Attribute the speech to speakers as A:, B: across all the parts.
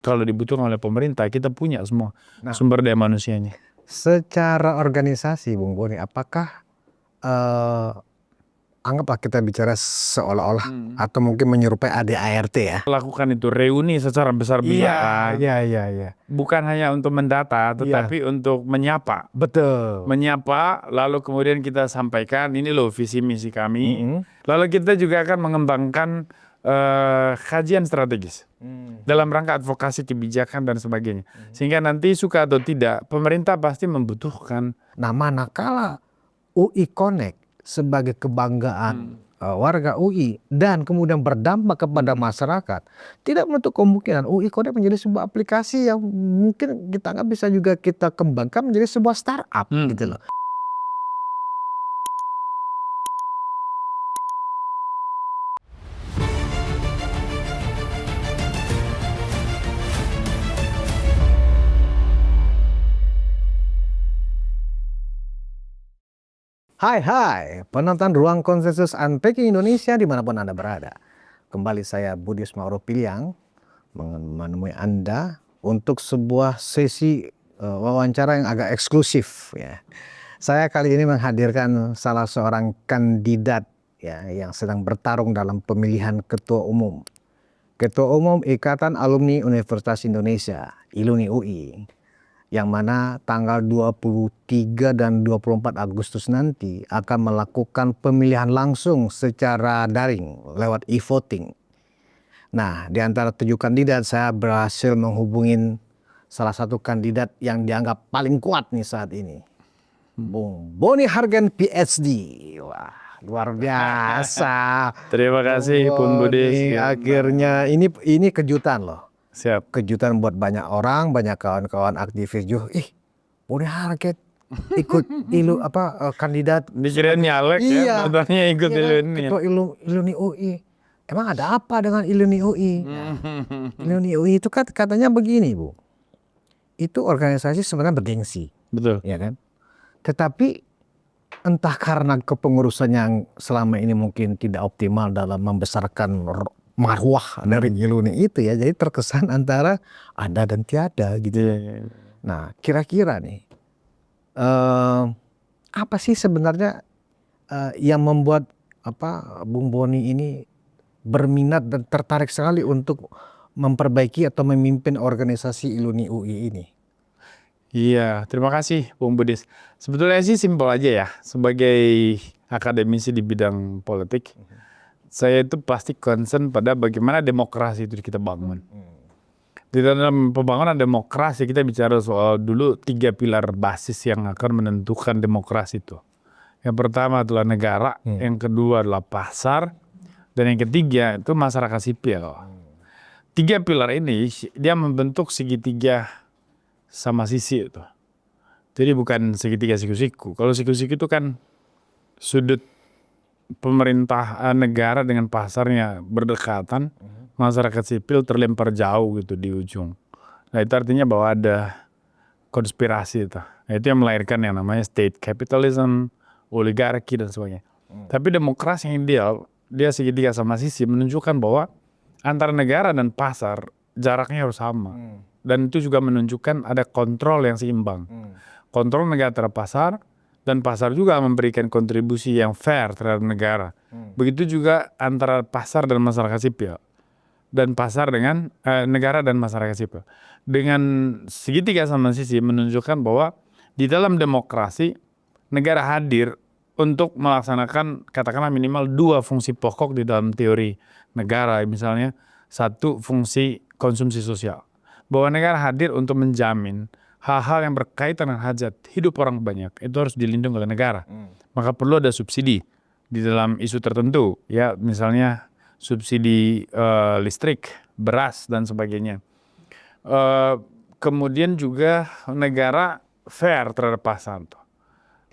A: kalau dibutuhkan oleh pemerintah, kita punya semua
B: Nah,
A: sumber daya manusianya.
B: secara organisasi, Bung Boni, apakah anggaplah kita bicara seolah-olah atau mungkin menyerupai ADART ya?
A: Lakukan itu reuni secara besar-besaran.
B: Iya.
A: Bukan hanya untuk mendata, tetapi untuk menyapa.
B: Betul.
A: Menyapa, lalu kemudian kita sampaikan, ini loh visi misi kami. Lalu kita juga akan mengembangkan kajian strategis dalam rangka advokasi kebijakan dan sebagainya. Sehingga nanti suka atau tidak, pemerintah pasti membutuhkan.
B: Nah, manakala UI Connect sebagai kebanggaan warga UI dan kemudian berdampak kepada masyarakat, tidak menutup kemungkinan UI Connect menjadi sebuah aplikasi yang mungkin kita anggap bisa juga kita kembangkan menjadi sebuah startup gitu loh. Hai penonton Ruang Konsensus Unpacking Indonesia dimanapun Anda berada. Kembali saya Budi Ismail Piliang menemui Anda untuk sebuah sesi wawancara yang agak eksklusif ya. Saya kali ini menghadirkan salah seorang kandidat ya yang sedang bertarung dalam pemilihan Ketua Umum Ikatan Alumni Universitas Indonesia, ILUNI UI. Yang mana tanggal 23 dan 24 Agustus nanti akan melakukan pemilihan langsung secara daring lewat e-voting. Nah, di antara 7 kandidat saya berhasil menghubungin salah satu kandidat yang dianggap paling kuat nih saat ini. Bung Boni Hargen PhD. Wah, luar biasa.
A: Terima kasih Bung Budi.
B: Akhirnya ini kejutan loh.
A: Siap.
B: Kejutan buat banyak orang, banyak kawan-kawan aktivis juga. Boni Hargen ikut kandidat.
A: Dikirain nyalek ya, motornya ikut ILUNI.
B: Ketua ILUNI UI. Emang ada apa dengan ILUNI UI? ILUNI UI itu kan katanya begini, Bu. Itu organisasi sebenarnya bergengsi.
A: Betul.
B: Ya kan? Tetapi entah karena kepengurusan yang selama ini mungkin tidak optimal dalam membesarkan marwah dari ILUNI itu ya, jadi terkesan antara ada dan tiada gitu. Nah, kira-kira nih apa sih sebenarnya yang membuat Bung Boni ini berminat dan tertarik sekali untuk memperbaiki atau memimpin organisasi ILUNI UI ini?
A: Iya, terima kasih Bung Budis. Sebetulnya sih simpel aja ya, sebagai akademisi di bidang politik, saya itu pasti concern pada bagaimana demokrasi itu kita bangun. Di dalam pembangunan demokrasi kita bicara soal dulu 3 pilar basis yang akan menentukan demokrasi itu. Yang pertama adalah negara, yang kedua adalah pasar, dan yang ketiga itu masyarakat sipil. 3 pilar ini dia membentuk segitiga sama sisi itu. Jadi bukan segitiga siku-siku. Kalau siku-siku itu kan sudut pemerintah negara dengan pasarnya berdekatan, masyarakat sipil terlempar jauh gitu di ujung. Nah itu artinya bahwa ada konspirasi itu. Nah, itu yang melahirkan yang namanya state capitalism, oligarki dan sebagainya. Tapi demokrasi yang ideal, dia segitiga sama sisi menunjukkan bahwa antara negara dan pasar jaraknya harus sama. Dan itu juga menunjukkan ada kontrol yang seimbang. Kontrol negara terhadap pasar, dan pasar juga memberikan kontribusi yang fair terhadap negara. Begitu juga antara pasar dan masyarakat sipil. Dan pasar dengan negara dan masyarakat sipil. Dengan segitiga sama sisi menunjukkan bahwa di dalam demokrasi, negara hadir untuk melaksanakan katakanlah minimal 2 fungsi pokok di dalam teori negara. Misalnya 1 fungsi konsumsi sosial. Bahwa negara hadir untuk menjamin hal-hal yang berkaitan dengan hajat hidup orang banyak itu harus dilindungi oleh negara. Maka perlu ada subsidi di dalam isu tertentu, ya misalnya subsidi listrik, beras dan sebagainya. Kemudian juga negara fair terhadap pasar,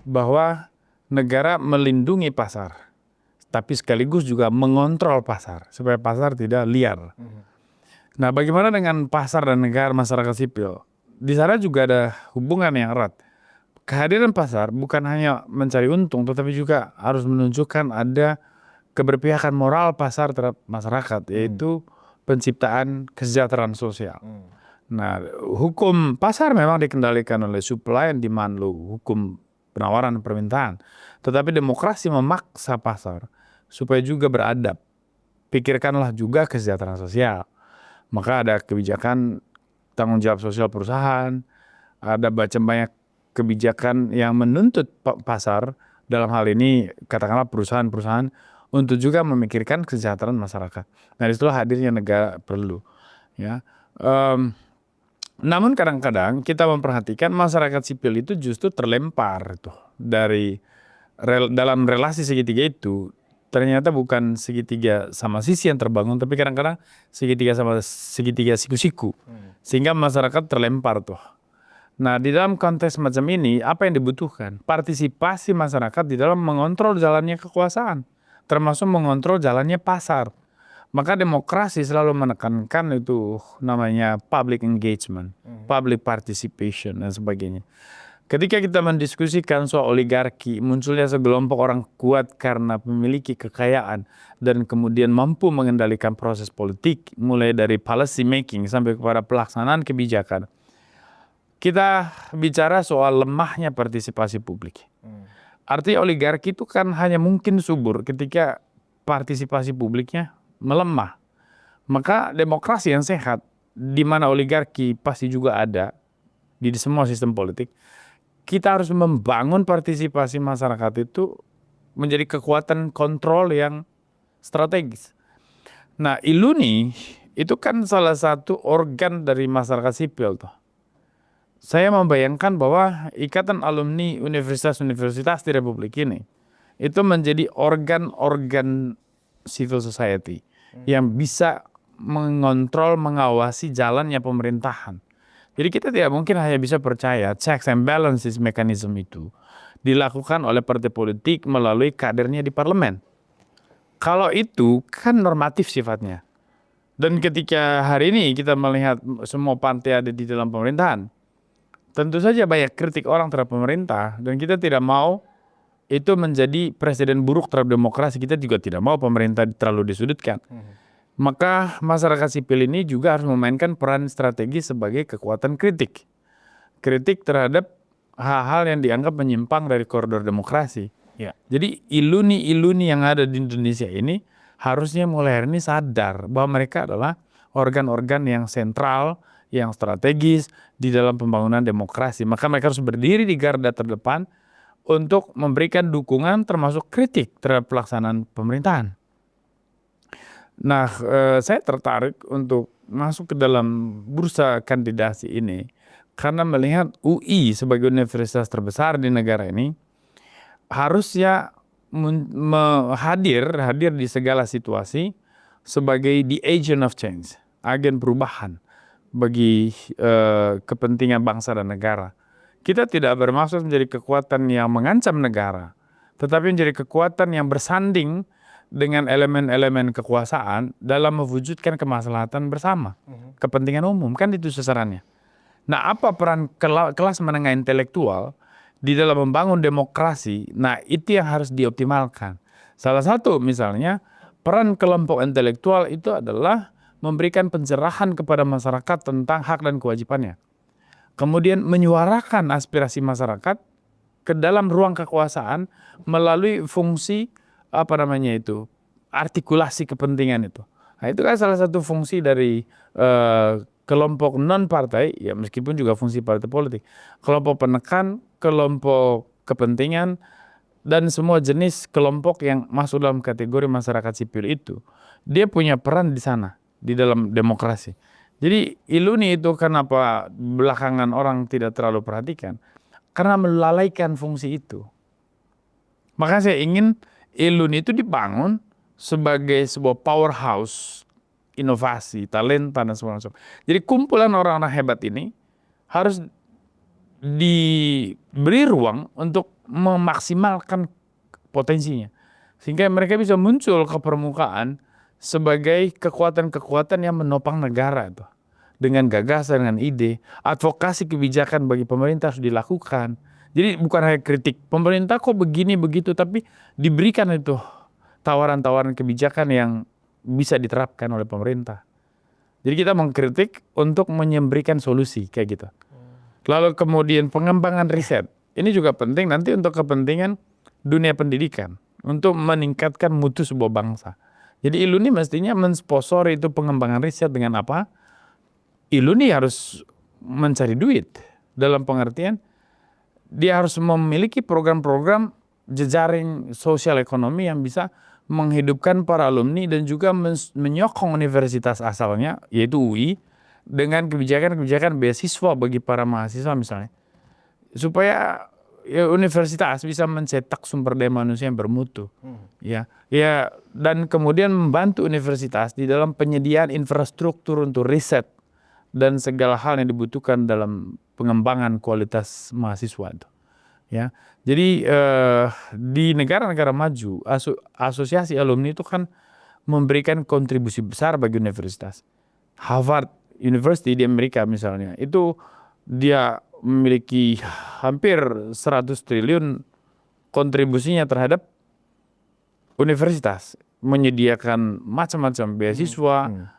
A: bahwa negara melindungi pasar, tapi sekaligus juga mengontrol pasar supaya pasar tidak liar. Nah, bagaimana dengan pasar dan negara masyarakat sipil? Di sana juga ada hubungan yang erat. Kehadiran pasar bukan hanya mencari untung, tetapi juga harus menunjukkan ada keberpihakan moral pasar terhadap masyarakat, yaitu penciptaan kesejahteraan sosial. Nah, hukum pasar memang dikendalikan oleh supply and demand law, hukum penawaran dan permintaan. Tetapi demokrasi memaksa pasar supaya juga beradab. Pikirkanlah juga kesejahteraan sosial. Maka ada kebijakan tanggung jawab sosial perusahaan, ada banyak kebijakan yang menuntut pasar, dalam hal ini katakanlah perusahaan-perusahaan, untuk juga memikirkan kesejahteraan masyarakat. Nah, disitulah hadirnya negara perlu. Ya. Namun kadang-kadang kita memperhatikan masyarakat sipil itu justru terlempar tuh dari dalam relasi segitiga itu. Ternyata bukan segitiga sama sisi yang terbangun, tapi kadang-kadang segitiga sama segitiga siku-siku, sehingga masyarakat terlempar tuh. Nah, di dalam konteks macam ini apa yang dibutuhkan? Partisipasi masyarakat di dalam mengontrol jalannya kekuasaan, termasuk mengontrol jalannya pasar. Maka demokrasi selalu menekankan itu namanya public engagement, public participation dan sebagainya. Ketika kita mendiskusikan soal oligarki, munculnya segelompok orang kuat karena memiliki kekayaan dan kemudian mampu mengendalikan proses politik, mulai dari policy making sampai kepada pelaksanaan kebijakan. Kita bicara soal lemahnya partisipasi publik. Artinya oligarki itu kan hanya mungkin subur ketika partisipasi publiknya melemah. Maka demokrasi yang sehat, di mana oligarki pasti juga ada di semua sistem politik, kita harus membangun partisipasi masyarakat itu menjadi kekuatan kontrol yang strategis. Nah, ILUNI itu kan salah satu organ dari masyarakat sipil tuh. Saya membayangkan bahwa Ikatan Alumni Universitas-Universitas di Republik ini itu menjadi organ-organ civil society yang bisa mengontrol, mengawasi jalannya pemerintahan. Jadi kita tidak mungkin hanya bisa percaya checks and balances mekanisme itu dilakukan oleh partai politik melalui kadernya di parlemen. Kalau itu kan normatif sifatnya. Dan ketika hari ini kita melihat semua partai ada di dalam pemerintahan, tentu saja banyak kritik orang terhadap pemerintah, dan kita tidak mau itu menjadi presiden buruk terhadap demokrasi. Kita juga tidak mau pemerintah terlalu disudutkan. Maka masyarakat sipil ini juga harus memainkan peran strategis sebagai kekuatan kritik. Kritik terhadap hal-hal yang dianggap menyimpang dari koridor demokrasi.
B: Ya.
A: Jadi iluni-iluni yang ada di Indonesia ini harusnya mulai hari ini sadar bahwa mereka adalah organ-organ yang sentral, yang strategis di dalam pembangunan demokrasi. Maka mereka harus berdiri di garda terdepan untuk memberikan dukungan termasuk kritik terhadap pelaksanaan pemerintahan. Nah, saya tertarik untuk masuk ke dalam bursa kandidasi ini karena melihat UI sebagai universitas terbesar di negara ini harusnya hadir di segala situasi sebagai the agent of change, agen perubahan bagi kepentingan bangsa dan negara. Kita tidak bermaksud menjadi kekuatan yang mengancam negara, tetapi menjadi kekuatan yang bersanding dengan elemen-elemen kekuasaan dalam mewujudkan kemaslahatan bersama, kepentingan umum, kan itu sasarannya. Nah, apa peran kelas menengah intelektual di dalam membangun demokrasi? Nah, itu yang harus dioptimalkan. Salah satu misalnya, peran kelompok intelektual itu adalah memberikan pencerahan kepada masyarakat tentang hak dan kewajibannya. Kemudian menyuarakan aspirasi masyarakat ke dalam ruang kekuasaan melalui fungsi artikulasi kepentingan itu. Nah, itu kan salah satu fungsi dari kelompok non partai, ya meskipun juga fungsi partai politik. Kelompok penekan, kelompok kepentingan, dan semua jenis kelompok yang masuk dalam kategori masyarakat sipil itu, dia punya peran di sana, di dalam demokrasi. Jadi ILUNI itu kenapa belakangan orang tidak terlalu perhatikan? Karena melalaikan fungsi itu. Maka saya ingin ILUNI itu dibangun sebagai sebuah powerhouse inovasi, talenta, dan semacam. Jadi kumpulan orang-orang hebat ini harus diberi ruang untuk memaksimalkan potensinya. Sehingga mereka bisa muncul ke permukaan sebagai kekuatan-kekuatan yang menopang negara itu. Dengan gagasan, dengan ide, advokasi kebijakan bagi pemerintah harus dilakukan. Jadi bukan hanya kritik, pemerintah kok begini begitu, tapi diberikan itu tawaran-tawaran kebijakan yang bisa diterapkan oleh pemerintah. Jadi kita mengkritik untuk memberikan solusi kayak gitu. Lalu kemudian pengembangan riset. Ini juga penting nanti untuk kepentingan dunia pendidikan. Untuk meningkatkan mutu sebuah bangsa. Jadi ILUNI mestinya mensponsori itu pengembangan riset dengan apa? ILUNI harus mencari duit. Dalam pengertian dia harus memiliki program-program jejaring sosial ekonomi yang bisa menghidupkan para alumni dan juga menyokong universitas asalnya, yaitu UI, dengan kebijakan-kebijakan beasiswa bagi para mahasiswa misalnya. Supaya ya, universitas bisa mencetak sumber daya manusia yang bermutu. Ya, dan kemudian membantu universitas di dalam penyediaan infrastruktur untuk riset dan segala hal yang dibutuhkan dalam pengembangan kualitas mahasiswa itu. Ya, jadi di negara-negara maju asosiasi alumni itu kan memberikan kontribusi besar bagi universitas. Harvard University di Amerika misalnya itu dia memiliki hampir 100 triliun kontribusinya terhadap universitas, menyediakan macam-macam beasiswa,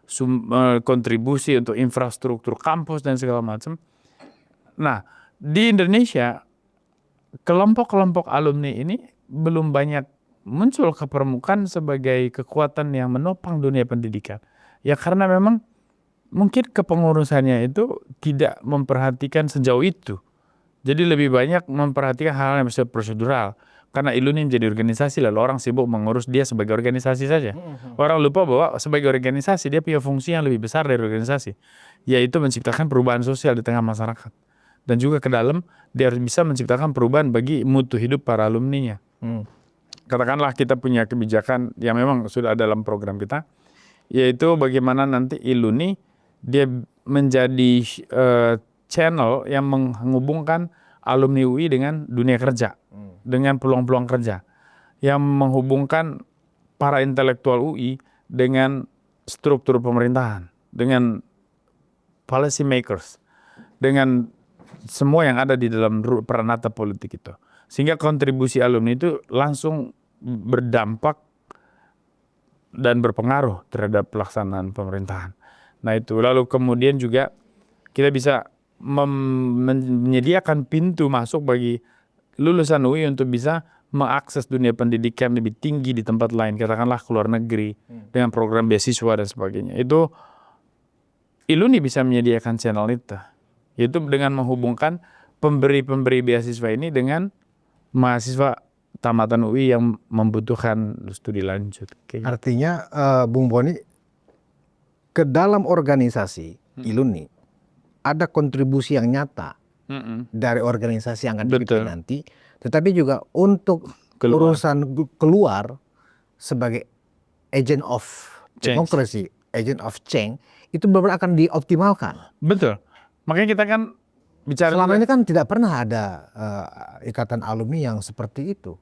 A: kontribusi untuk infrastruktur kampus dan segala macam. Nah, di Indonesia kelompok-kelompok alumni ini belum banyak muncul ke permukaan sebagai kekuatan yang menopang dunia pendidikan. Ya karena memang mungkin kepengurusannya itu tidak memperhatikan sejauh itu. Jadi lebih banyak memperhatikan hal-hal yang bersifat prosedural. Karena ILUNI menjadi organisasi lalu orang sibuk mengurus dia sebagai organisasi saja. Orang lupa bahwa sebagai organisasi dia punya fungsi yang lebih besar dari organisasi. Yaitu menciptakan perubahan sosial di tengah masyarakat. Dan juga ke dalam dia harus bisa menciptakan perubahan bagi mutu hidup para alumninya. Katakanlah kita punya kebijakan yang memang sudah ada dalam program kita, yaitu bagaimana nanti ILUNI dia menjadi channel yang menghubungkan alumni UI dengan dunia kerja, dengan peluang-peluang kerja, yang menghubungkan para intelektual UI dengan struktur pemerintahan, dengan policy makers, dengan semua yang ada di dalam peranata politik itu. Sehingga kontribusi alumni itu langsung berdampak dan berpengaruh terhadap pelaksanaan pemerintahan. Nah itu, lalu kemudian juga kita bisa menyediakan pintu masuk bagi lulusan UI untuk bisa mengakses dunia pendidikan lebih tinggi di tempat lain, katakanlah ke luar negeri, dengan program beasiswa dan sebagainya. Itu ILUNI bisa menyediakan channel itu. Yaitu dengan menghubungkan pemberi-pemberi beasiswa ini dengan mahasiswa tamatan UI yang membutuhkan studi lanjut.
B: Artinya Bung Boni, ke dalam organisasi ILUNI ada kontribusi yang nyata dari organisasi yang akan dipimpin nanti, tetapi juga untuk urusan keluar sebagai agent of democracy, agent of change, itu benar-benar akan dioptimalkan.
A: Betul. Makanya kita kan bicara
B: selama ini kan tidak pernah ada ikatan alumni yang seperti itu.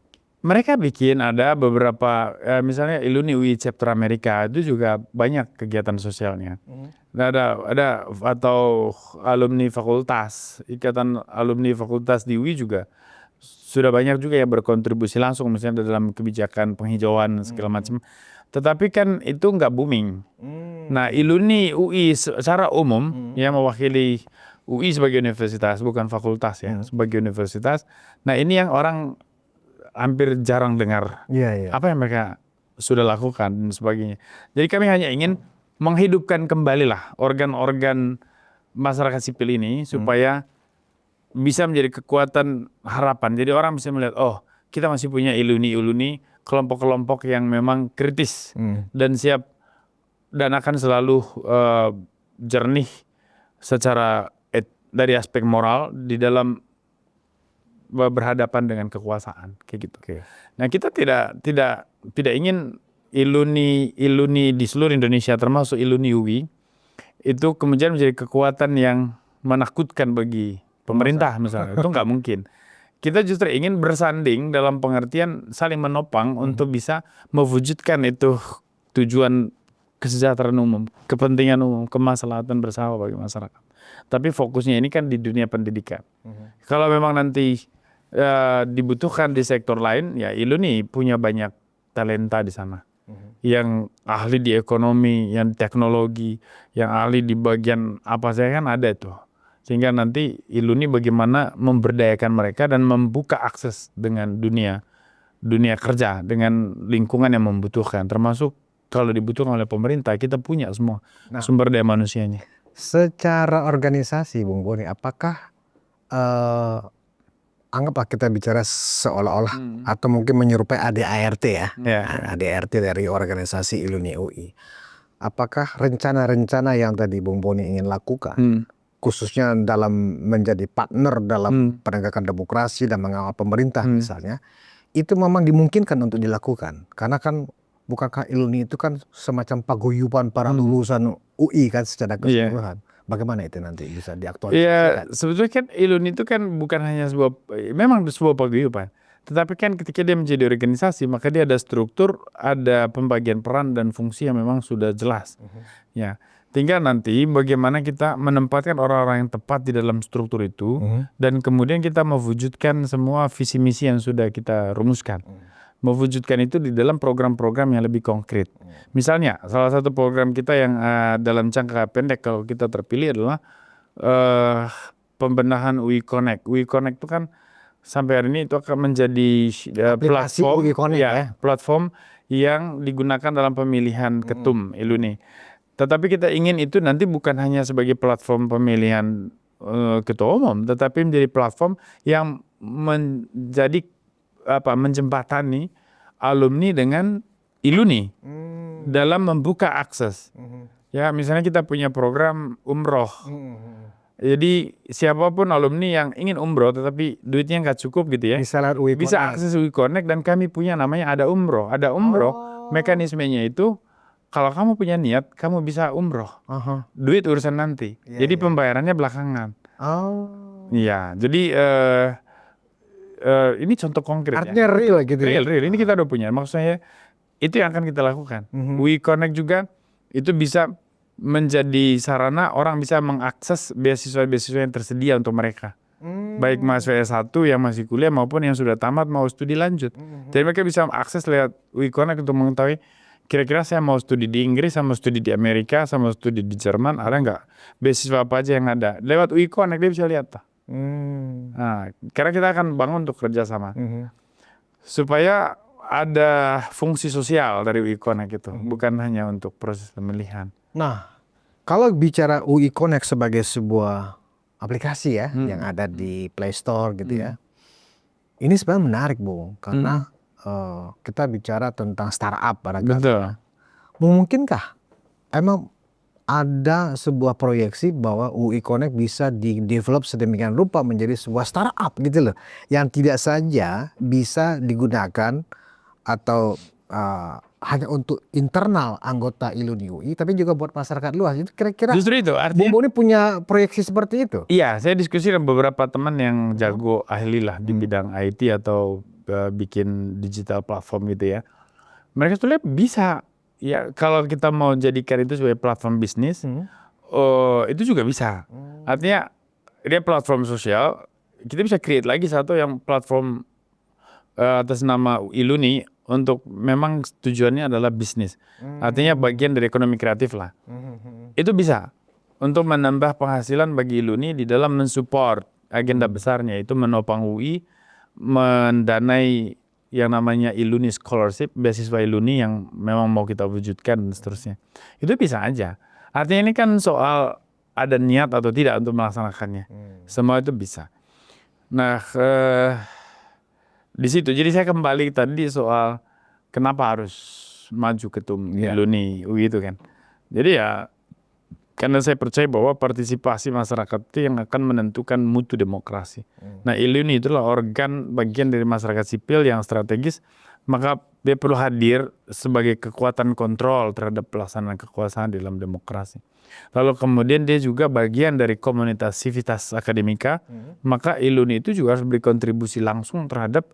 A: Mereka bikin ada beberapa, misalnya ILUNI UI Chapter Amerika itu juga banyak kegiatan sosialnya. Ada atau alumni fakultas, ikatan alumni fakultas di UI juga sudah banyak juga yang berkontribusi langsung misalnya dalam kebijakan penghijauan segala macam. Tetapi kan itu nggak booming. Nah ILUNI UI secara umum yang mewakili UI sebagai universitas, bukan fakultas ya, sebagai universitas. Nah ini yang orang hampir jarang dengar apa yang mereka sudah lakukan dan sebagainya. Jadi kami hanya ingin menghidupkan kembali lah organ-organ masyarakat sipil ini supaya bisa menjadi kekuatan harapan. Jadi orang bisa melihat, oh kita masih punya ILUNI, kelompok-kelompok yang memang kritis dan siap dan akan selalu jernih secara dari aspek moral di dalam berhadapan dengan kekuasaan kayak gitu. Nah kita tidak ingin ILUNI di seluruh Indonesia termasuk ILUNI UI itu kemudian menjadi kekuatan yang menakutkan bagi pemerintah misalnya. Itu nggak mungkin. Kita justru ingin bersanding dalam pengertian saling menopang untuk bisa mewujudkan itu tujuan kesejahteraan umum, kepentingan umum, kemaslahatan bersama bagi masyarakat. Tapi fokusnya ini kan di dunia pendidikan. Kalau memang nanti dibutuhkan di sektor lain, ya ILUNI punya banyak talenta di sana. yang ahli di ekonomi, yang teknologi, yang ahli di bagian apa saya kan ada itu. Sehingga nanti ILUNI bagaimana memberdayakan mereka dan membuka akses dengan dunia kerja, dengan lingkungan yang membutuhkan. Termasuk kalau dibutuhkan oleh pemerintah, kita punya semua sumber daya manusianya.
B: Secara organisasi, Bung Boni, apakah anggaplah kita bicara seolah-olah atau mungkin menyerupai ADART ya, ADART dari organisasi ILUNI UI. Apakah rencana-rencana yang tadi Bung Boni ingin lakukan, khususnya dalam menjadi partner dalam penegakan demokrasi dan mengawal pemerintah misalnya, itu memang dimungkinkan untuk dilakukan? Karena kan bukankah ILUNI itu kan semacam paguyuban para lulusan UI kan secara keseluruhan. Bagaimana itu nanti bisa diaktualisasikan?
A: Ya, sebetulnya kan ILUNI itu kan bukan hanya memang sebuah paguyuban. Tetapi kan ketika dia menjadi organisasi, maka dia ada struktur, ada pembagian peran dan fungsi yang memang sudah jelas. Ya, tinggal nanti bagaimana kita menempatkan orang-orang yang tepat di dalam struktur itu, dan kemudian kita mewujudkan semua visi misi yang sudah kita rumuskan. Mewujudkan itu di dalam program-program yang lebih konkret. Misalnya, salah satu program kita yang dalam jangka pendek kalau kita terpilih adalah pembenahan UI Connect. UI Connect itu kan sampai hari ini itu akan menjadi platform,
B: UI Connect,
A: platform yang digunakan dalam pemilihan ketum ILUNI. Tetapi kita ingin itu nanti bukan hanya sebagai platform pemilihan ketua umum, tetapi menjadi platform yang menjadi menjembatani alumni dengan ILUNI dalam membuka akses. Ya, misalnya kita punya program umroh. Jadi siapapun alumni yang ingin umroh tetapi duitnya nggak cukup gitu ya, bisa akses UI Connect, dan kami punya namanya Ada Umroh. Ada Umroh, mekanismenya itu kalau kamu punya niat, kamu bisa umroh. Duit urusan nanti. Jadi pembayarannya belakangan. Iya, jadi ini contoh konkret.
B: Artinya real gitu
A: ya? Real. Ini kita udah punya. Maksudnya itu yang akan kita lakukan. UI Connect juga itu bisa menjadi sarana orang bisa mengakses beasiswa-beasiswa yang tersedia untuk mereka. Baik mahasiswa S1 yang masih kuliah maupun yang sudah tamat mau studi lanjut. Jadi mereka bisa akses lewat UI Connect untuk mengetahui kira-kira saya mau studi di Inggris, saya mau studi di Amerika, saya mau studi di Jerman, ada nggak beasiswa apa aja yang ada. Lewat UI Connect dia bisa lihat. Nah, karena kita akan bangun untuk kerjasama supaya ada fungsi sosial dari UI Connect itu, bukan hanya untuk proses pemilihan.
B: Nah, kalau bicara UI Connect sebagai sebuah aplikasi ya yang ada di Play Store gitu ya, ini sebenarnya menarik, Bung, karena kita bicara tentang startup barangkali. Mungkinkah emang ada sebuah proyeksi bahwa UI Connect bisa di-develop sedemikian rupa menjadi sebuah startup gitu loh, yang tidak saja bisa digunakan atau hanya untuk internal anggota ILUNI UI, tapi juga buat masyarakat luas. Itu kira-kira
A: justru itu artinya,
B: Bung Boni punya proyeksi seperti itu?
A: Iya, saya diskusi dengan beberapa teman yang jago ahli lah di bidang IT atau bikin digital platform gitu ya. Mereka tuh lihat bisa. Ya, kalau kita mau jadikan itu sebagai platform bisnis, itu juga bisa. Artinya dia platform sosial, kita bisa create lagi satu yang platform atas nama ILUNI untuk memang tujuannya adalah bisnis. Artinya bagian dari ekonomi kreatif lah. Itu bisa untuk menambah penghasilan bagi ILUNI di dalam mensupport agenda besarnya, itu menopang UI, mendanai yang namanya ILUNI Scholarship, beasiswa ILUNI yang memang mau kita wujudkan dan seterusnya. Itu bisa aja. Artinya ini kan soal ada niat atau tidak untuk melaksanakannya. Semua itu bisa. Nah, di situ. Jadi saya kembali tadi soal kenapa harus maju ketum ILUNI UI itu kan. Jadi ya karena saya percaya bahwa partisipasi masyarakat itu yang akan menentukan mutu demokrasi. Nah, ILUNI itulah organ bagian dari masyarakat sipil yang strategis, maka dia perlu hadir sebagai kekuatan kontrol terhadap pelaksanaan kekuasaan dalam demokrasi. Lalu kemudian dia juga bagian dari komunitas sivitas akademika, maka ILUNI itu juga harus berkontribusi langsung terhadap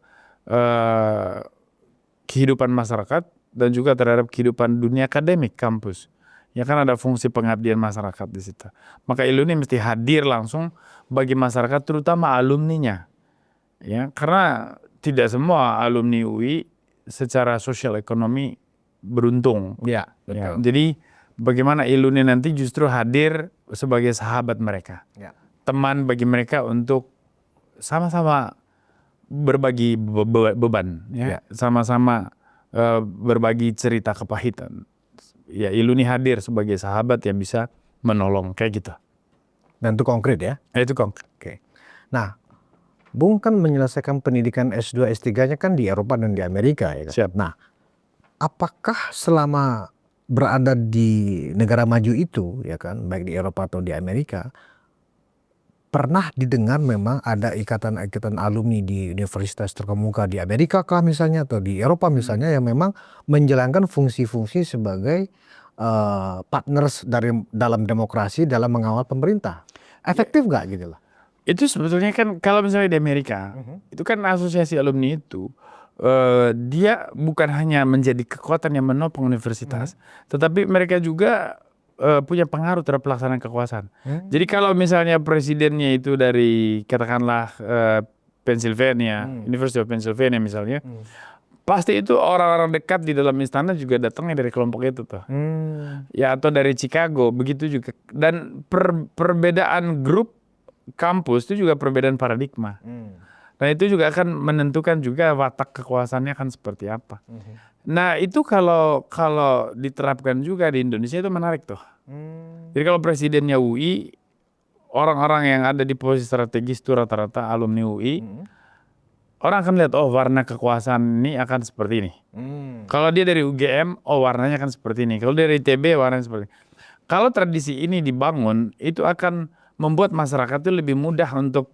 A: kehidupan masyarakat dan juga terhadap kehidupan dunia akademik kampus. Ya kan ada fungsi pengabdian masyarakat di situ. Maka ILUNI mesti hadir langsung bagi masyarakat, terutama alumninya. Ya, karena tidak semua alumni UI secara sosial ekonomi beruntung.
B: Ya,
A: Ya,
B: betul.
A: jadi bagaimana Iluni nanti justru hadir sebagai sahabat mereka,
B: Ya.
A: teman bagi mereka untuk sama-sama berbagi beban, ya,
B: Ya.
A: sama-sama berbagi cerita kepahitan. Ya, Iluni hadir sebagai sahabat yang bisa menolong kayak gitu.
B: Dan itu konkret ya.
A: Itu konkret.
B: Oke. Nah, Bung kan menyelesaikan pendidikan S2, S3-nya kan di Eropa dan di Amerika ya kan.
A: Siap.
B: Nah, apakah selama berada di negara maju itu ya kan, baik di Eropa atau di Amerika, pernah didengar memang ada ikatan-ikatan alumni di universitas terkemuka di Amerika kah misalnya atau di Eropa misalnya yang memang menjalankan fungsi-fungsi sebagai partners dalam demokrasi dalam mengawal pemerintah. Efektif nggak gitu loh?
A: Itu sebetulnya kan kalau misalnya di Amerika, itu kan asosiasi alumni itu dia bukan hanya menjadi kekuatan yang menopang universitas, tetapi mereka juga punya pengaruh terhadap pelaksanaan kekuasaan. Jadi kalau misalnya presidennya itu dari katakanlah Pennsylvania, University of Pennsylvania misalnya, pasti itu orang-orang dekat di dalam istana juga datangnya dari kelompok itu tuh. Ya, atau dari Chicago, begitu juga. Dan perbedaan grup kampus itu juga perbedaan paradigma. Nah, itu juga akan menentukan juga watak kekuasaannya akan seperti apa. Nah, itu kalau diterapkan juga di Indonesia itu menarik tuh. Jadi kalau presidennya UI, orang-orang yang ada di posisi strategis itu rata-rata alumni UI, orang akan lihat, oh warna kekuasaan ini akan seperti ini. Kalau dia dari UGM, oh warnanya akan seperti ini. Kalau dari ITB, warnanya seperti ini. Kalau tradisi ini dibangun, itu akan membuat masyarakat itu lebih mudah untuk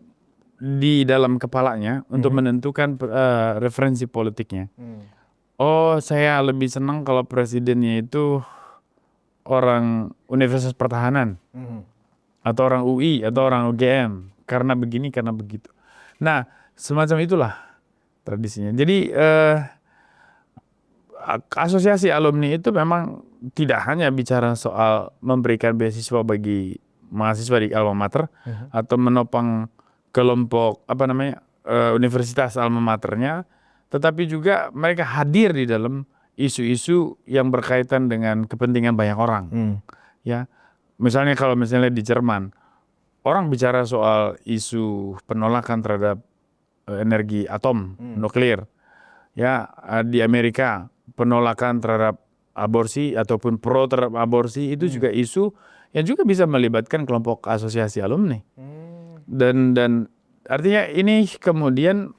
A: di dalam kepalanya untuk menentukan referensi politiknya. Oh, saya lebih senang kalau presidennya itu orang Universitas Pertahanan, atau orang UI, atau orang UGM, karena begini, karena begitu. Nah, semacam itulah tradisinya. Jadi asosiasi alumni itu memang tidak hanya bicara soal memberikan beasiswa bagi mahasiswa di alma mater atau menopang kelompok universitas alma maternya, tetapi juga mereka hadir di dalam isu-isu yang berkaitan dengan kepentingan banyak orang. Ya, misalnya kalau misalnya di Jerman, orang bicara soal isu penolakan terhadap energi atom nuklir. Ya, di Amerika penolakan terhadap aborsi ataupun pro terhadap aborsi itu juga isu yang juga bisa melibatkan kelompok asosiasi alumni. Dan artinya ini kemudian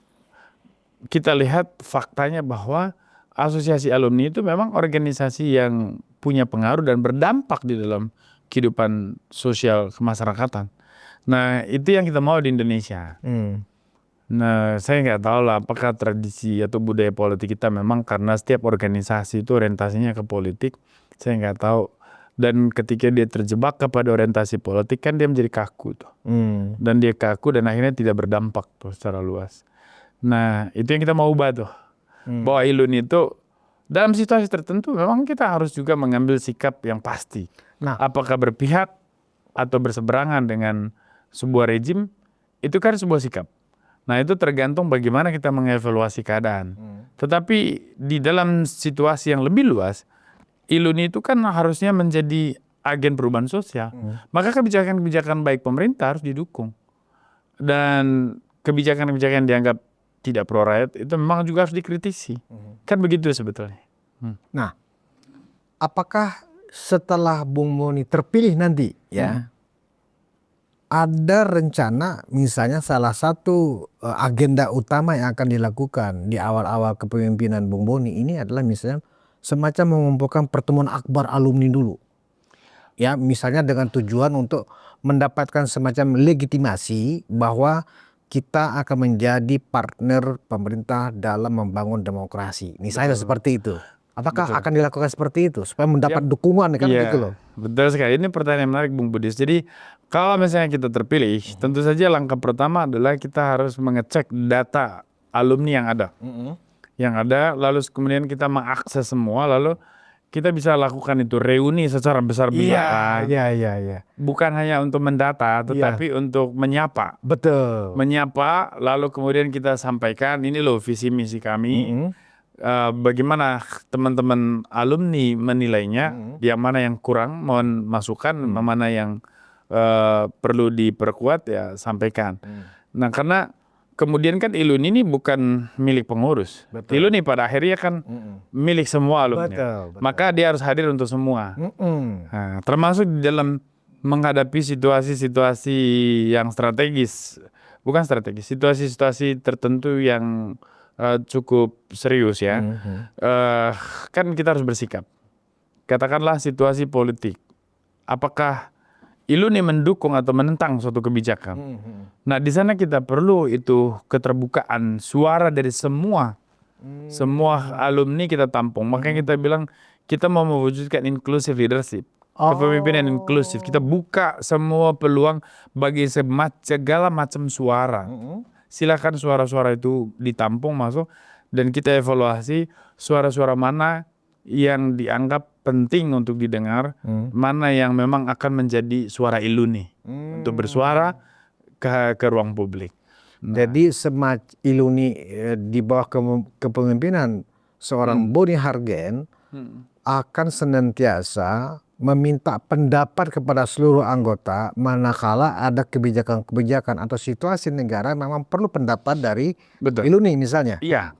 A: kita lihat faktanya bahwa asosiasi alumni itu memang organisasi yang punya pengaruh dan berdampak di dalam kehidupan sosial kemasyarakatan. Nah, itu yang kita mau di Indonesia. Nah, saya nggak tahu lah apakah tradisi atau budaya politik kita memang karena setiap organisasi itu orientasinya ke politik. Saya nggak tahu. Dan ketika dia terjebak kepada orientasi politik kan dia menjadi kaku tuh. Dan dia kaku dan akhirnya tidak berdampak tuh secara luas. Nah, itu yang kita mau ubah tuh. Bahwa Iluni itu dalam situasi tertentu memang kita harus juga mengambil sikap yang pasti.
B: Nah,
A: apakah berpihak atau berseberangan dengan sebuah rejim, itu kan sebuah sikap. Nah, itu tergantung bagaimana kita mengevaluasi keadaan. Tetapi di dalam situasi yang lebih luas, Iluni itu kan harusnya menjadi agen perubahan sosial. Maka kebijakan-kebijakan baik pemerintah harus didukung. Dan kebijakan-kebijakan yang dianggap tidak pro rakyat itu memang juga harus dikritisi. Kan begitu sebetulnya.
B: Nah, apakah setelah Bung Boni terpilih nanti ya, ada rencana misalnya salah satu agenda utama yang akan dilakukan di awal-awal kepemimpinan Bung Boni ini adalah misalnya semacam mengumpulkan pertemuan akbar alumni dulu. Ya, misalnya dengan tujuan untuk mendapatkan semacam legitimasi bahwa kita akan menjadi partner pemerintah dalam membangun demokrasi. Misalnya seperti itu. Apakah akan dilakukan seperti itu supaya mendapat dukungan kan gitu loh.
A: Betul sekali. Ini pertanyaan yang menarik Bung Budis. Jadi kalau misalnya kita terpilih, tentu saja langkah pertama adalah kita harus mengecek data alumni yang ada. Yang ada, lalu kemudian kita mengakses semua, lalu kita bisa lakukan itu reuni secara besar-besaran.
B: Iya.
A: Bukan hanya untuk mendata, tetapi untuk menyapa.
B: Betul.
A: Menyapa, lalu kemudian kita sampaikan, ini loh visi misi kami. bagaimana teman-teman alumni menilainya, yang mana yang kurang, mohon masukan, mana yang perlu diperkuat ya sampaikan. Nah karena kemudian kan ILUNI ini bukan milik pengurus, ILUNI pada akhirnya kan milik semua alumni, maka dia harus hadir untuk semua, nah, termasuk di dalam menghadapi situasi-situasi yang strategis, bukan strategis, situasi-situasi tertentu yang cukup serius ya. Kan kita harus bersikap. Katakanlah situasi politik. Apakah ILUNI mendukung atau menentang suatu kebijakan? Nah, di sana kita perlu itu keterbukaan suara dari semua alumni kita tampung. Makanya kita bilang kita mau mewujudkan inclusive leadership. Kepemimpinan inklusif. Kita buka semua peluang bagi segala macam suara. Silakan suara-suara itu ditampung masuk dan kita evaluasi suara-suara mana yang dianggap penting untuk didengar, mana yang memang akan menjadi suara ILUNI untuk bersuara ke ruang publik.
B: Jadi ILUNI di bawah kepemimpinan seorang Boni Hargen akan senantiasa meminta pendapat kepada seluruh anggota manakala ada kebijakan-kebijakan atau situasi negara memang perlu pendapat dari ILUNI misalnya.
A: Iya.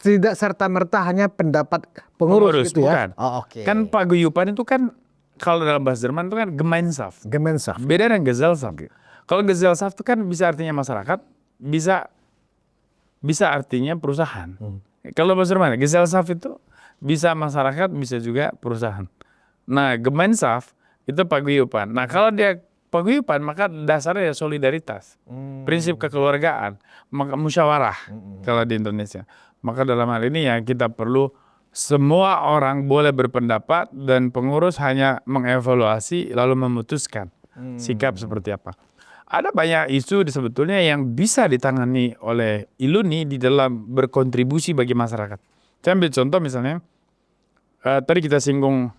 B: Tidak serta-merta hanya pendapat pengurus gitu ya.
A: Bukan. Kan paguyuban itu kan kalau dalam bahasa Jerman itu kan Gemeinschaft. Beda dengan Gesellschaft. Kalau Gesellschaft itu kan bisa artinya masyarakat, bisa artinya perusahaan. Kalau bahasa Jerman Gesellschaft itu bisa masyarakat, bisa juga perusahaan. Nah, Gemeinschaft itu paguyuban. Nah, kalau dia paguyuban maka dasarnya solidaritas. Prinsip kekeluargaan, maka musyawarah kalau di Indonesia. Maka dalam hal ini ya kita perlu semua orang boleh berpendapat dan pengurus hanya mengevaluasi lalu memutuskan sikap seperti apa. Ada banyak isu sebetulnya yang bisa ditangani oleh ILUNI di dalam berkontribusi bagi masyarakat. Saya ambil contoh misalnya, tadi kita singgung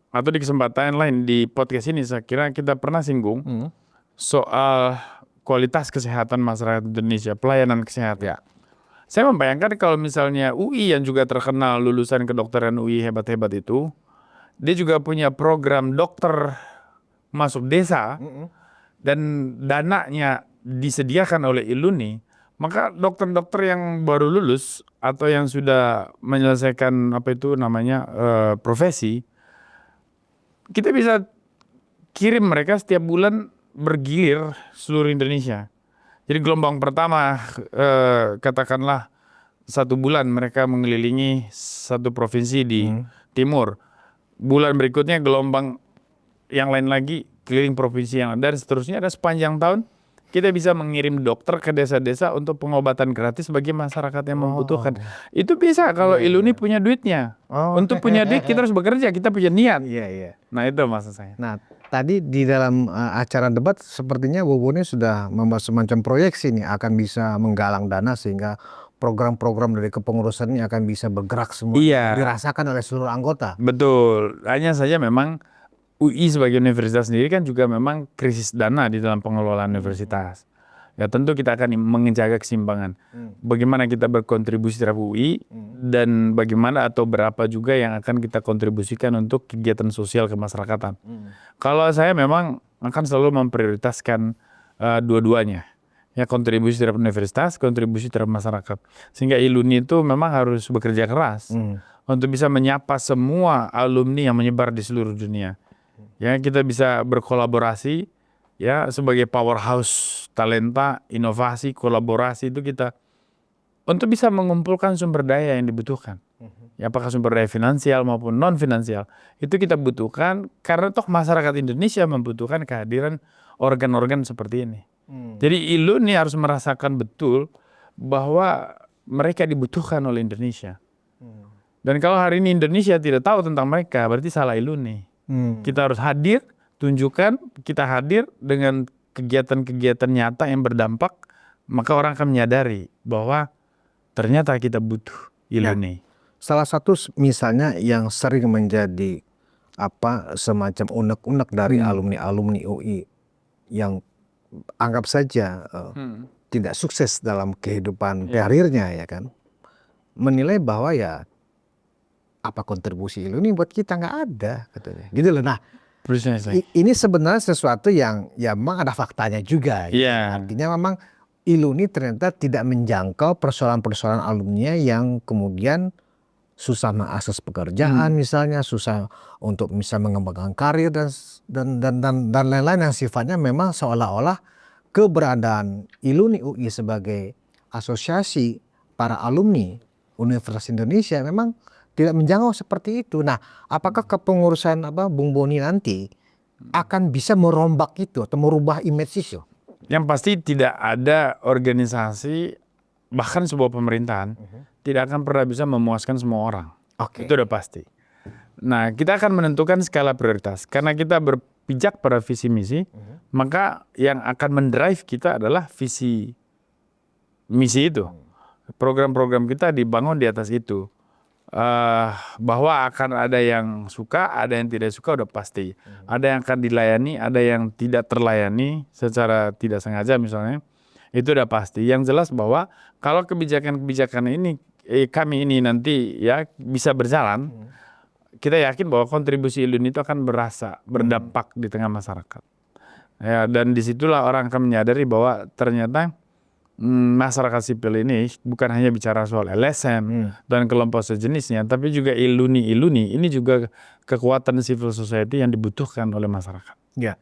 A: atau di kesempatan lain di podcast ini saya kira kita pernah singgung soal kualitas kesehatan masyarakat Indonesia, pelayanan kesehatan. Saya membayangkan kalau misalnya UI yang juga terkenal lulusan kedokteran UI hebat-hebat itu, dia juga punya program dokter masuk desa dan dananya disediakan oleh ILUNI, maka dokter-dokter yang baru lulus atau yang sudah menyelesaikan profesi, kita bisa kirim mereka setiap bulan bergilir seluruh Indonesia. Jadi gelombang pertama katakanlah 1 bulan mereka mengelilingi 1 provinsi di timur. Bulan berikutnya gelombang yang lain lagi keliling provinsi yang lain dan seterusnya. Dan sepanjang tahun kita bisa mengirim dokter ke desa-desa untuk pengobatan gratis bagi masyarakat yang membutuhkan. Itu bisa kalau ILUNI punya duitnya. Untuk punya duit kita harus bekerja, kita punya niat. Nah itu maksud saya.
B: Nah tadi di dalam acara debat sepertinya Bu Boni sudah membahas semacam proyeksi nih akan bisa menggalang dana sehingga program-program dari kepengurusan ini akan bisa bergerak semua, dirasakan oleh seluruh anggota.
A: Betul, hanya saja memang UI sebagai universitas sendiri kan juga memang krisis dana di dalam pengelolaan universitas. Ya tentu kita akan menjaga keseimbangan. Bagaimana kita berkontribusi terhadap UI dan bagaimana atau berapa juga yang akan kita kontribusikan untuk kegiatan sosial kemasyarakatan. Kalau saya memang akan selalu memprioritaskan dua-duanya. Ya kontribusi terhadap universitas, kontribusi terhadap masyarakat. Sehingga ILUNI itu memang harus bekerja keras untuk bisa menyapa semua alumni yang menyebar di seluruh dunia. Ya kita bisa berkolaborasi ya sebagai powerhouse talenta, inovasi, kolaborasi itu kita untuk bisa mengumpulkan sumber daya yang dibutuhkan. Ya apakah sumber daya finansial maupun non finansial itu kita butuhkan karena toh masyarakat Indonesia membutuhkan kehadiran organ-organ seperti ini. Jadi ILUNI harus merasakan betul bahwa mereka dibutuhkan oleh Indonesia. Dan kalau hari ini Indonesia tidak tahu tentang mereka berarti salah ILUNI. Kita harus hadir, tunjukkan kita hadir dengan kegiatan-kegiatan nyata yang berdampak, maka orang akan menyadari bahwa ternyata kita butuh ILUNI.
B: Salah satu misalnya yang sering menjadi semacam unek-unek dari alumni-alumni UI yang anggap saja tidak sukses dalam kehidupan karirnya ya kan. menilai bahwa ya apa kontribusi Iluni buat kita, nggak ada katanya. Gitu loh. Nah,
A: Precisely.
B: ini sebenarnya sesuatu yang ya memang ada faktanya juga. Gitu.
A: Iya.
B: Artinya memang Iluni ternyata tidak menjangkau persoalan-persoalan alumni yang kemudian susah mengakses pekerjaan misalnya, susah untuk bisa mengembangkan karir dan lain-lain yang sifatnya memang seolah-olah keberadaan Iluni UI sebagai asosiasi para alumni Universitas Indonesia memang tidak menjangkau seperti itu. Nah, apakah kepengurusan Bung Boni nanti akan bisa merombak itu atau merubah image itu?
A: Yang pasti tidak ada organisasi bahkan sebuah pemerintahan tidak akan pernah bisa memuaskan semua orang.
B: Oke.
A: Itu udah pasti. Nah, kita akan menentukan skala prioritas karena kita berpijak pada visi misi, maka yang akan mendrive kita adalah visi misi itu. Program-program kita dibangun di atas itu. Bahwa akan ada yang suka, ada yang tidak suka udah pasti. Ada yang akan dilayani, ada yang tidak terlayani secara tidak sengaja misalnya. Itu udah pasti. Yang jelas bahwa kalau kebijakan-kebijakan ini kami ini nanti ya bisa berjalan, kita yakin bahwa kontribusi Iluni itu akan berdampak di tengah masyarakat. Ya, dan disitulah orang akan menyadari bahwa ternyata masyarakat sipil ini bukan hanya bicara soal LSM dan kelompok sejenisnya, tapi juga Iluni ini juga kekuatan civil society yang dibutuhkan oleh masyarakat.
B: Ya,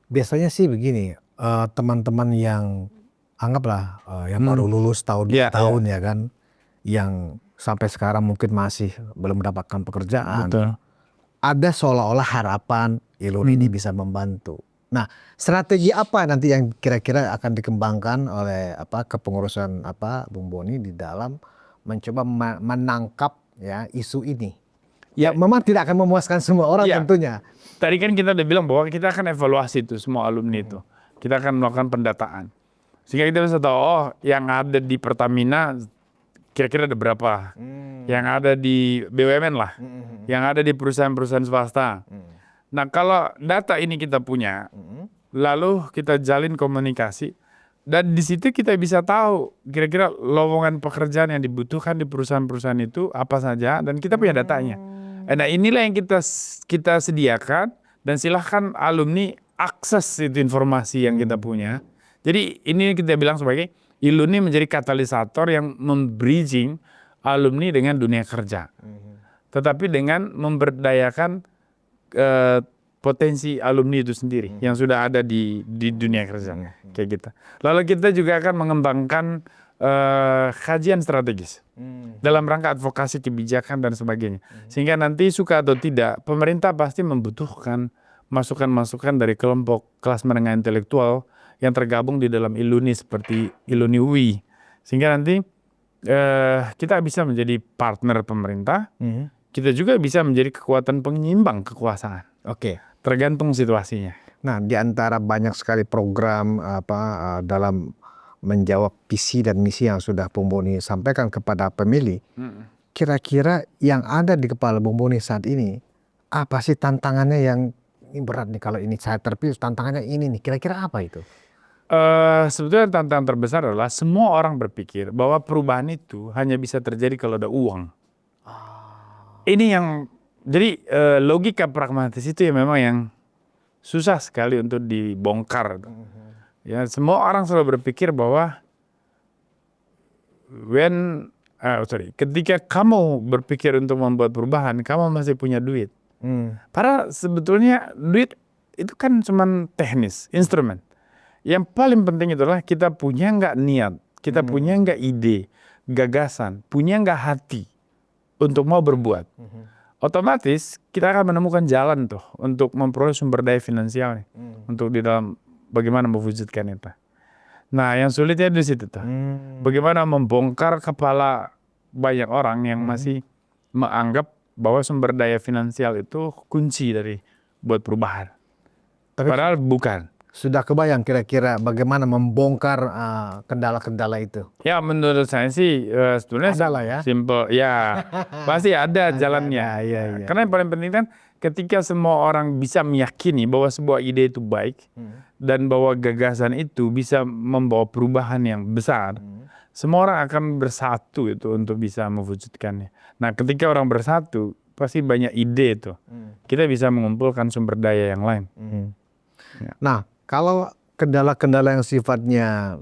B: biasanya sih begini, teman-teman yang anggaplah yang baru lulus tahun ya kan, yang sampai sekarang mungkin masih belum mendapatkan pekerjaan.
A: Betul.
B: Ada seolah-olah harapan Iluni ini bisa membantu. Nah, strategi apa nanti yang kira-kira akan dikembangkan oleh kepengurusan Bung Boni di dalam mencoba menangkap ya isu ini? Ya, memang tidak akan memuaskan semua orang tentunya.
A: Tadi kan kita udah bilang bahwa kita akan evaluasi itu semua alumni itu. Kita akan melakukan pendataan. Sehingga kita bisa tahu, oh yang ada di Pertamina kira-kira ada berapa. Yang ada di BUMN lah. Yang ada di perusahaan-perusahaan swasta. Nah, kalau data ini kita punya, lalu kita jalin komunikasi, dan di situ kita bisa tahu kira-kira lowongan pekerjaan yang dibutuhkan di perusahaan-perusahaan itu apa saja, dan kita punya datanya. Nah, inilah yang kita sediakan, dan silahkan alumni akses itu informasi yang kita punya. Jadi ini kita bilang sebagai Iluni menjadi katalisator yang membridging alumni dengan dunia kerja, tetapi dengan memberdayakan potensi alumni itu sendiri yang sudah ada di dunia kerja kayak gitu. Lalu kita juga akan mengembangkan kajian strategis dalam rangka advokasi kebijakan dan sebagainya. Sehingga nanti suka atau tidak pemerintah pasti membutuhkan masukan-masukan dari kelompok kelas menengah intelektual yang tergabung di dalam Iluni seperti Iluni UI. Sehingga nanti kita bisa menjadi partner pemerintah. Kita juga bisa menjadi kekuatan penyimbang kekuasaan.
B: Oke.
A: Tergantung situasinya.
B: Nah, di antara banyak sekali program dalam menjawab visi dan misi yang sudah Bung Boni sampaikan kepada pemilih, kira-kira yang ada di kepala Bung Boni saat ini, apa sih tantangannya yang ini berat nih kalau ini saya terpilih, tantangannya ini nih, kira-kira apa itu?
A: Sebetulnya tantangan terbesar adalah semua orang berpikir bahwa perubahan itu hanya bisa terjadi kalau ada uang. Ini yang jadi logika pragmatis itu ya memang yang susah sekali untuk dibongkar. Ya, semua orang selalu berpikir bahwa ketika kamu berpikir untuk membuat perubahan, kamu masih punya duit. Padahal sebetulnya duit itu kan cuma teknis, instrumen. Yang paling penting itulah kita punya nggak niat, kita punya nggak ide, gagasan, punya nggak hati untuk mau berbuat. Otomatis kita akan menemukan jalan tuh untuk memperoleh sumber daya finansial nih, untuk di dalam bagaimana mewujudkan itu. Nah, yang sulitnya di situ tuh, bagaimana membongkar kepala banyak orang yang masih menganggap bahwa sumber daya finansial itu kunci dari buat perubahan. Padahal bukan.
B: Sudah kebayang kira-kira bagaimana membongkar kendala-kendala itu?
A: Ya, menurut saya sih sebetulnya
B: Ada lah ya.
A: simple. Ya, pasti ada jalannya.
B: Iya.
A: Karena yang paling penting kan ketika semua orang bisa meyakini bahwa sebuah ide itu baik dan bahwa gagasan itu bisa membawa perubahan yang besar, semua orang akan bersatu itu untuk bisa mewujudkannya. Nah, ketika orang bersatu, pasti banyak ide itu. Kita bisa mengumpulkan sumber daya yang lain. Ya.
B: Nah, kalau kendala-kendala yang sifatnya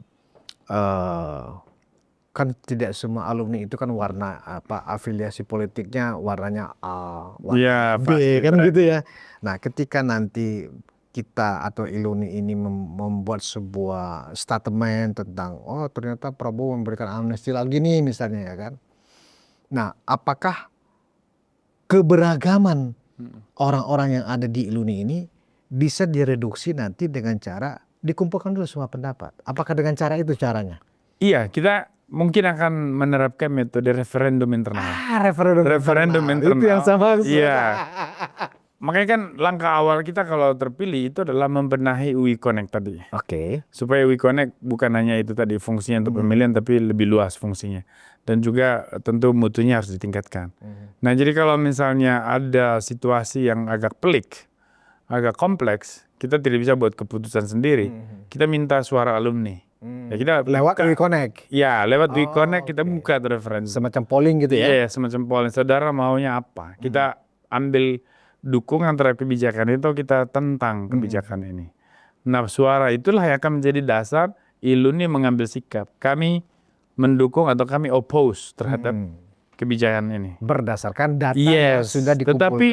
B: kan tidak semua alumni itu kan warna afiliasi politiknya warnanya A, warna
A: Ya,
B: B
A: pasti.
B: kan gitu ya. Nah, ketika nanti kita atau Iluni ini membuat sebuah statement tentang ternyata Prabowo memberikan amnesti lagi nih misalnya ya kan. Nah, apakah keberagaman orang-orang yang ada di Iluni ini bisa direduksi nanti dengan cara dikumpulkan dulu semua pendapat? Apakah dengan cara itu caranya?
A: Iya, kita mungkin akan menerapkan metode referendum internal.
B: Referendum
A: internal.
B: itu yang sama.
A: Iya. Makanya kan langkah awal kita kalau terpilih itu adalah membenahi UI Connect tadi.
B: Oke.
A: Supaya UI Connect bukan hanya itu tadi fungsinya untuk pemilihan, tapi lebih luas fungsinya. Dan juga tentu mutunya harus ditingkatkan. Nah, jadi kalau misalnya ada situasi yang agak pelik, agak kompleks, kita tidak bisa buat keputusan sendiri. Kita minta suara alumni. Ya, kita
B: Lewat UI Connect.
A: Ya, lewat UI Connect kita buka referensi.
B: Semacam polling gitu ya?
A: Iya, semacam polling. Saudara maunya apa? Kita ambil dukungan terhadap kebijakan itu, kita tentang kebijakan ini. Nah, suara itulah yang akan menjadi dasar Iluni mengambil sikap. Kami mendukung atau kami oppose terhadap kebijakan ini.
B: Berdasarkan data yang sudah dikumpulkan.
A: Tetapi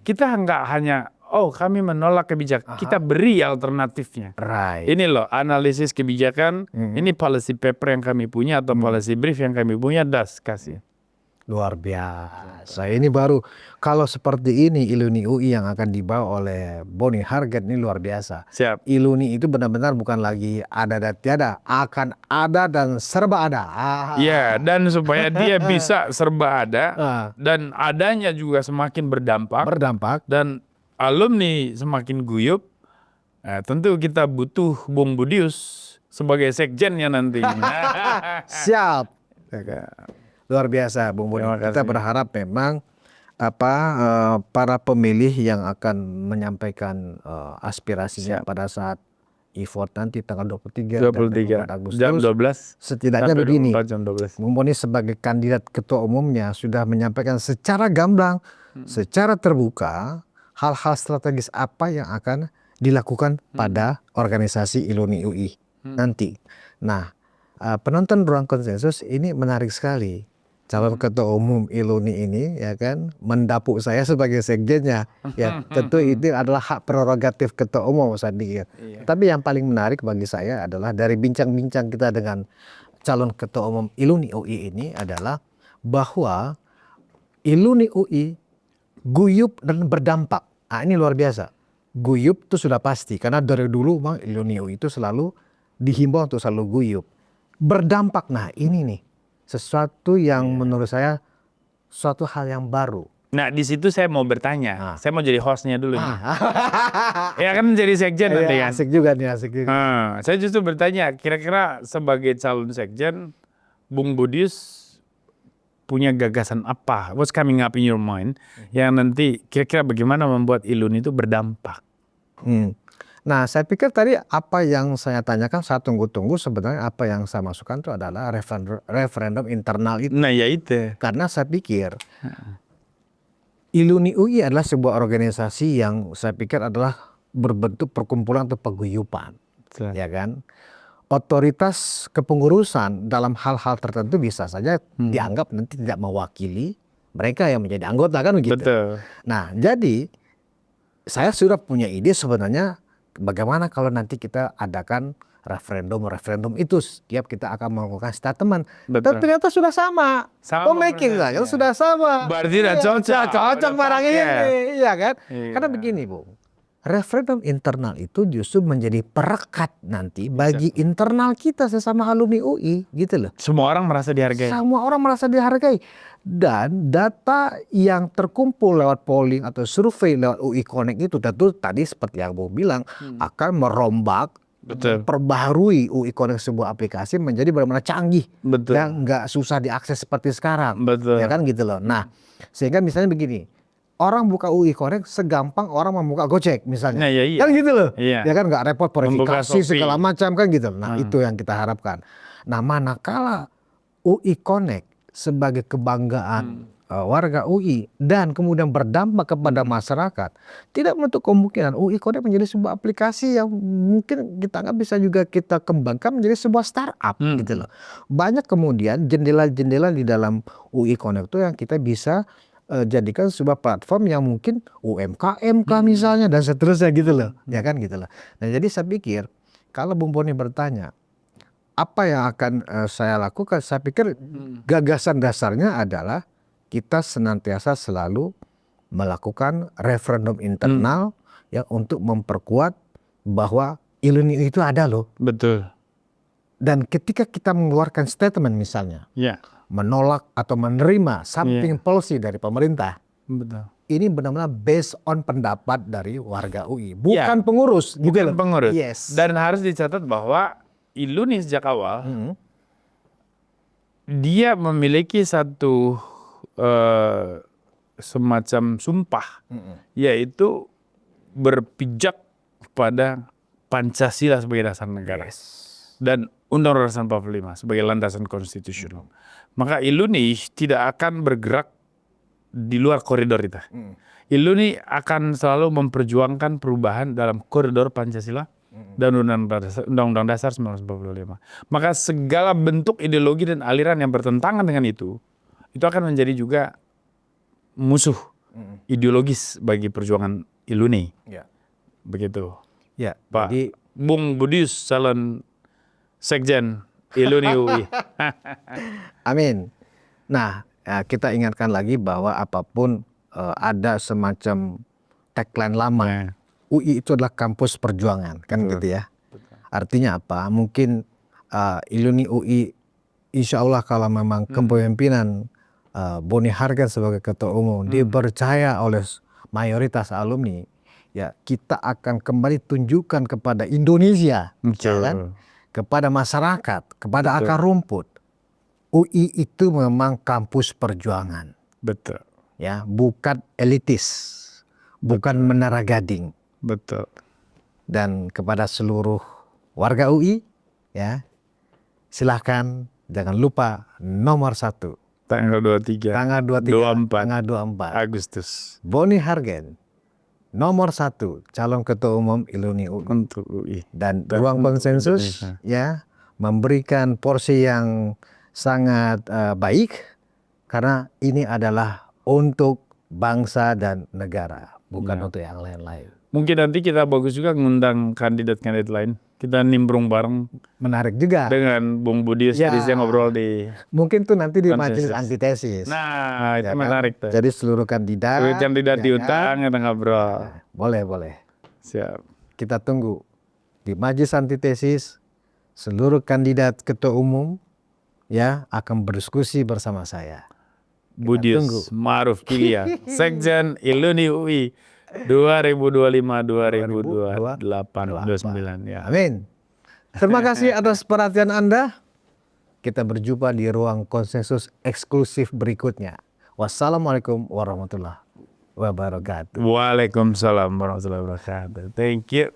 A: kita nggak hanya kami menolak kebijakan, kita beri alternatifnya.
B: Right.
A: Ini loh analisis kebijakan, ini policy paper yang kami punya atau policy brief yang kami punya, kasih.
B: Luar biasa. Ini baru kalau seperti ini Iluni UI yang akan dibawa oleh Boni Harget ini luar biasa.
A: Siap.
B: Iluni itu benar-benar bukan lagi ada dan tiada, akan ada dan serba ada.
A: Iya, dan supaya dia bisa serba ada dan adanya juga semakin berdampak dan alumni semakin guyup, tentu kita butuh Bung Budius sebagai sekjennya nanti.
B: Siap. Luar biasa, Bung Boni. Kita berharap memang para pemilih yang akan menyampaikan aspirasinya pada saat e-vote nanti tanggal 23 dan 24 Agustus.
A: Jam 12.
B: Setidaknya begini,
A: Jam 12.
B: Bung Boni sebagai kandidat ketua umumnya sudah menyampaikan secara gamblang, secara terbuka hal-hal strategis apa yang akan dilakukan pada organisasi Iluni UI nanti. Nah, penonton Ruang Konsensus ini menarik sekali. Calon ketua umum Iluni ini ya kan mendapuk saya sebagai sekjennya. Ya, tentu itu adalah hak prerogatif ketua umum saya pikir. Tapi yang paling menarik bagi saya adalah dari bincang-bincang kita dengan calon ketua umum Iluni UI ini adalah bahwa Iluni UI guyup dan berdampak. Ini luar biasa. Guyup itu sudah pasti karena dari dulu Bang Iluni UI itu selalu dihimbau untuk selalu guyup. Berdampak, nah ini nih sesuatu yang menurut saya suatu hal yang baru.
A: Nah, di situ saya mau bertanya. Saya mau jadi hostnya dulu nih. Ya kan jadi sekjen nanti kan.
B: Asik juga nih, asik juga.
A: Saya justru bertanya, kira-kira sebagai calon sekjen, Bung Budius punya gagasan apa? What's coming up in your mind? Yang nanti kira-kira bagaimana membuat Iluni itu berdampak?
B: Nah, saya pikir tadi apa yang saya tanyakan, saya tunggu-tunggu sebenarnya apa yang saya masukkan itu adalah referendum internal itu.
A: Nah, ya itu.
B: Karena saya pikir Iluni UI adalah sebuah organisasi yang saya pikir adalah berbentuk perkumpulan atau paguyupan. Ya kan? Otoritas kepengurusan dalam hal-hal tertentu bisa saja dianggap nanti tidak mewakili mereka yang menjadi anggota kan begitu.
A: Betul.
B: Nah, jadi saya sudah punya ide sebenarnya bagaimana kalau nanti kita adakan referendum itu setiap kita akan melakukan statement. Dan ternyata sudah sama. Pemikiran saja sudah sama.
A: Berarti udah
B: cocok barang ini, iya kan? Karena begini, Bung. Referendum internal itu justru menjadi perekat nanti bagi internal kita sesama alumni UI gitu loh.
A: Semua orang merasa dihargai.
B: Semua orang merasa dihargai. Dan data yang terkumpul lewat polling atau survei lewat UI Connect itu tentu tadi seperti yang Bung bilang akan merombak, perbaharui UI Connect sebuah aplikasi menjadi benar-benar canggih. Dan nggak susah diakses seperti sekarang. Ya kan gitu loh. Nah, sehingga misalnya begini. Orang buka UI Connect segampang orang membuka Gojek misalnya.
A: Nah, iya.
B: Kan gitu loh. Ya kan nggak repot verifikasi segala macam kan gitu. Nah, itu yang kita harapkan. Nah, manakala UI Connect sebagai kebanggaan warga UI dan kemudian berdampak kepada masyarakat, tidak menutup kemungkinan UI Connect menjadi sebuah aplikasi yang mungkin kita anggap bisa juga kita kembangkan menjadi sebuah startup gitu loh. Banyak kemudian jendela-jendela di dalam UI Connect itu yang kita bisa jadikan sebuah platform yang mungkin UMKM misalnya dan seterusnya gitu loh, ya kan gitu loh. Nah jadi saya pikir kalau Bung Boni bertanya apa yang akan saya lakukan, saya pikir gagasan dasarnya adalah kita senantiasa selalu melakukan referendum internal ya untuk memperkuat bahwa ILUNI itu ada loh.
A: Betul.
B: Dan ketika kita mengeluarkan statement misalnya,
A: Ya.
B: menolak atau menerima something policy dari pemerintah,
A: Betul.
B: ini benar-benar based on pendapat dari warga UI, bukan pengurus. gitu
A: Bukan
B: loh.
A: pengurus.
B: Yes.
A: Dan harus dicatat bahwa ILUNI sejak awal dia memiliki satu semacam sumpah, yaitu berpijak pada Pancasila sebagai dasar negara dan Undang-Undang 45 sebagai landasan konstitusional. Maka ILUNI tidak akan bergerak di luar koridor itu. ILUNI akan selalu memperjuangkan perubahan dalam koridor Pancasila dan Undang-Undang Dasar 1945. Maka segala bentuk ideologi dan aliran yang bertentangan dengan itu akan menjadi juga musuh ideologis bagi perjuangan ILUNI.
B: Ya.
A: Begitu.
B: Ya.
A: Pak
B: Jadi
A: Bung Budius, calon Sekjen ILUNI UI.
B: amin. Nah, kita ingatkan lagi bahwa apapun ada semacam tagline lama. UI itu adalah kampus perjuangan, kan gitu ya. Artinya apa? Mungkin ILUNI UI, insya Allah kalau memang kepemimpinan Boni Hargen sebagai ketua umum dipercaya oleh mayoritas alumni, ya kita akan kembali tunjukkan kepada Indonesia, ya kan? Kepada masyarakat, kepada akar rumput. UI itu memang kampus perjuangan.
A: Betul.
B: Ya, bukan elitis, bukan menara gading.
A: Betul.
B: Dan kepada seluruh warga UI, ya silahkan jangan lupa nomor 1.
A: Tanggal 23.
B: Tanggal 23. Tanggal 24.
A: Agustus.
B: Boni Hargen, nomor 1 calon ketua umum ILUNI UI.
A: Untuk UI.
B: Dan ruang konsensus ya memberikan porsi yang sangat baik karena ini adalah untuk bangsa dan negara, bukan untuk yang lain-lain.
A: Mungkin nanti kita bagus juga ngundang kandidat-kandidat lain. Kita nimbrung bareng.
B: Menarik juga.
A: Dengan Bung Budius tadi saya ngobrol di.
B: Mungkin tuh nanti di majelis antitesis.
A: Nah, itu
B: ya
A: menarik
B: kan?
A: tuh.
B: Jadi seluruh kandidat.
A: Kandidat
B: ya
A: diundang,
B: kan?
A: kita ngobrol.
B: Boleh.
A: Siap.
B: Kita tunggu di majelis antitesis seluruh kandidat ketua umum ya akan berdiskusi bersama saya.
A: Budius Ma'ruf Kilia, Sekjen ILUNI UI 2025-2028 ya.
B: Amin. Terima kasih atas perhatian Anda. Kita berjumpa di ruang konsensus eksklusif berikutnya. Wassalamualaikum warahmatullahi wabarakatuh.
A: Waalaikumsalam warahmatullahi wabarakatuh. Thank you.